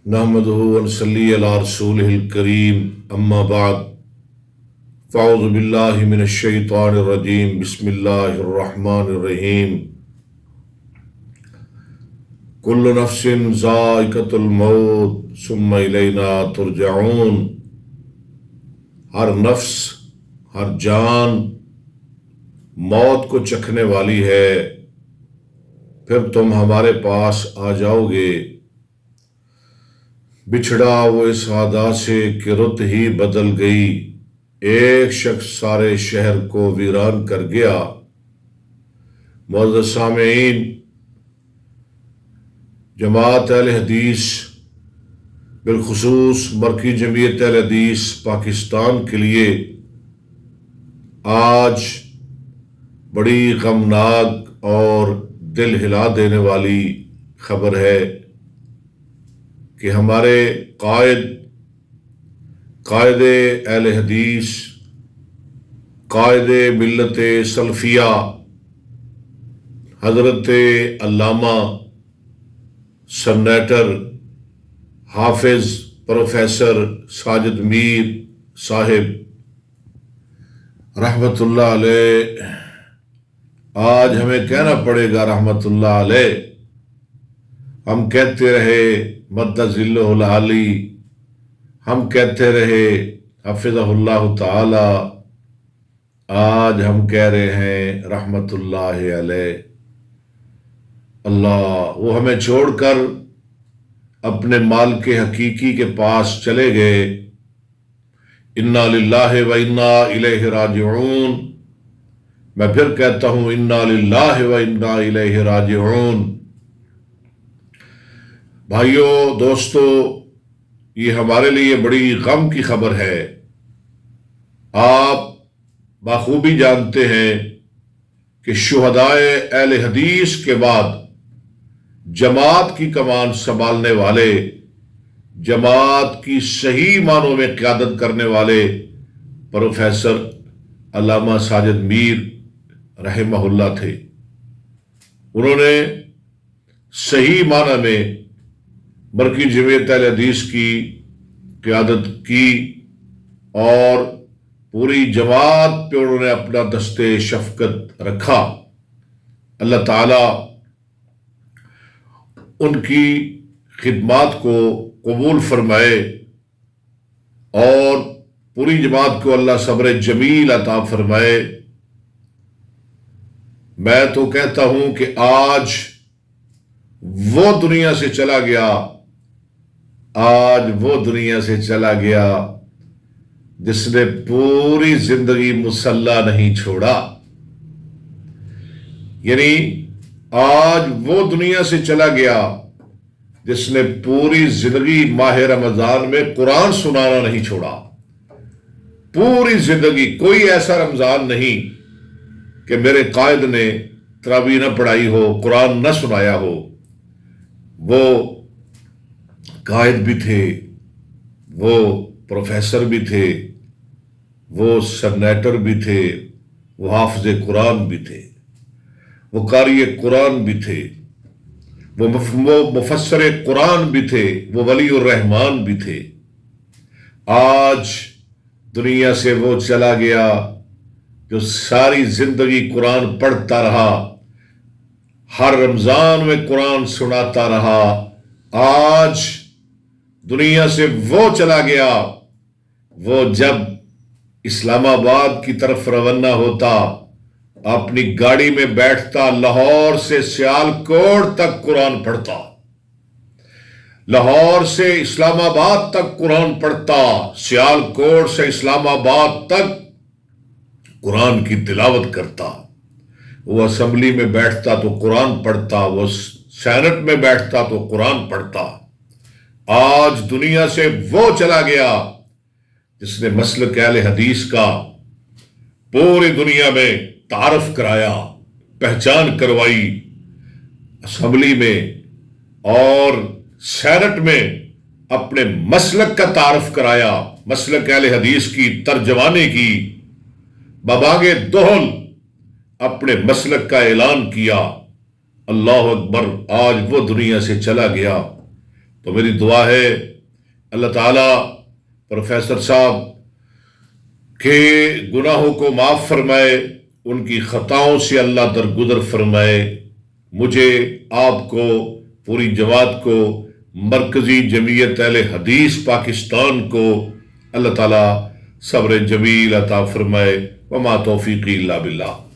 نحمده ونصلي على رسوله الكريم اما بعد فاعوذ بالله من الشيطان الرجيم بسم الله الرحمن الرحيم كل نفس ذائقة الموت ثم إلينا ترجعون. ہر نفس، ہر جان موت کو چکھنے والی ہے، پھر تم ہمارے پاس آ جاؤ گے. بچھڑا وہ اس ادا سے کہ رت ہی بدل گئی، ایک شخص سارے شہر کو ویران کر گیا. معزز سامعین، جماعت اہل حدیث بالخصوص مرکزی جمعیت اہل حدیث پاکستان کے لیے آج بڑی غمناک اور دل ہلا دینے والی خبر ہے کہ ہمارے قائد اہل حدیث، قائد ملت سلفیہ حضرت علامہ سنیٹر حافظ پروفیسر ساجد میر صاحب رحمت اللہ علیہ، آج ہمیں کہنا پڑے گا رحمت اللہ علیہ. ہم کہتے رہے مد ظلہ العالی، ہم کہتے رہے حفظہ اللہ تعالی، آج ہم کہہ رہے ہیں رحمت اللہ علیہ. اللہ وہ ہمیں چھوڑ کر اپنے مالک حقیقی کے پاس چلے گئے. انا للہ و انا الیہ راجعون. میں پھر کہتا ہوں انا للہ و انا الیہ راجعون. بھائیوں، دوستو، یہ ہمارے لیے بڑی غم کی خبر ہے. آپ بخوبی جانتے ہیں کہ شہدائے اہل حدیث کے بعد جماعت کی کمان سنبھالنے والے، جماعت کی صحیح معنوں میں قیادت کرنے والے پروفیسر علامہ ساجد میر رحمہ اللہ تھے. انہوں نے صحیح معنی میں مرکزی جمعیت اہل حدیث کی قیادت کی اور پوری جماعت پہ انہوں نے اپنا دست شفقت رکھا. اللہ تعالیٰ ان کی خدمات کو قبول فرمائے اور پوری جماعت کو اللہ صبر جمیل عطا فرمائے. میں تو کہتا ہوں کہ آج وہ دنیا سے چلا گیا، آج وہ دنیا سے چلا گیا جس نے پوری زندگی مصلی نہیں چھوڑا. یعنی آج وہ دنیا سے چلا گیا جس نے پوری زندگی ماہ رمضان میں قرآن سنانا نہیں چھوڑا. پوری زندگی کوئی ایسا رمضان نہیں کہ میرے قائد نے تراویح نہ پڑھائی ہو، قرآن نہ سنایا ہو. وہ قائد بھی تھے، وہ پروفیسر بھی تھے، وہ سنیٹر بھی تھے، وہ حافظ قرآن بھی تھے، وہ قاری قرآن بھی تھے، وہ مفسر قرآن بھی تھے، وہ ولی الرحمان بھی تھے. آج دنیا سے وہ چلا گیا جو ساری زندگی قرآن پڑھتا رہا، ہر رمضان میں قرآن سناتا رہا. آج دنیا سے وہ چلا گیا، وہ جب اسلام آباد کی طرف روانہ ہوتا، اپنی گاڑی میں بیٹھتا، لاہور سے سیالکوٹ تک قرآن پڑھتا، لاہور سے اسلام آباد تک قرآن پڑھتا، سیالکوٹ سے اسلام آباد تک قرآن کی تلاوت کرتا. وہ اسمبلی میں بیٹھتا تو قرآن پڑھتا، وہ سینٹ میں بیٹھتا تو قرآن پڑھتا. آج دنیا سے وہ چلا گیا جس نے مسلک اہل حدیث کا پوری دنیا میں تعارف کرایا، پہچان کروائی. اسمبلی میں اور سینٹ میں اپنے مسلک کا تعارف کرایا، مسلک اہل حدیث کی ترجمانی کی، ببانگ دہل اپنے مسلک کا اعلان کیا. اللہ اکبر، آج وہ دنیا سے چلا گیا. تو میری دعا ہے اللہ تعالیٰ پروفیسر صاحب کے گناہوں کو معاف فرمائے، ان کی خطاؤں سے اللہ درگزر فرمائے، مجھے، آپ کو، پوری جماعت کو، مرکزی جمعیت اہل حدیث پاکستان کو اللہ تعالیٰ صبر جمیل عطا فرمائے۔ وما توفیقی الا باللہ۔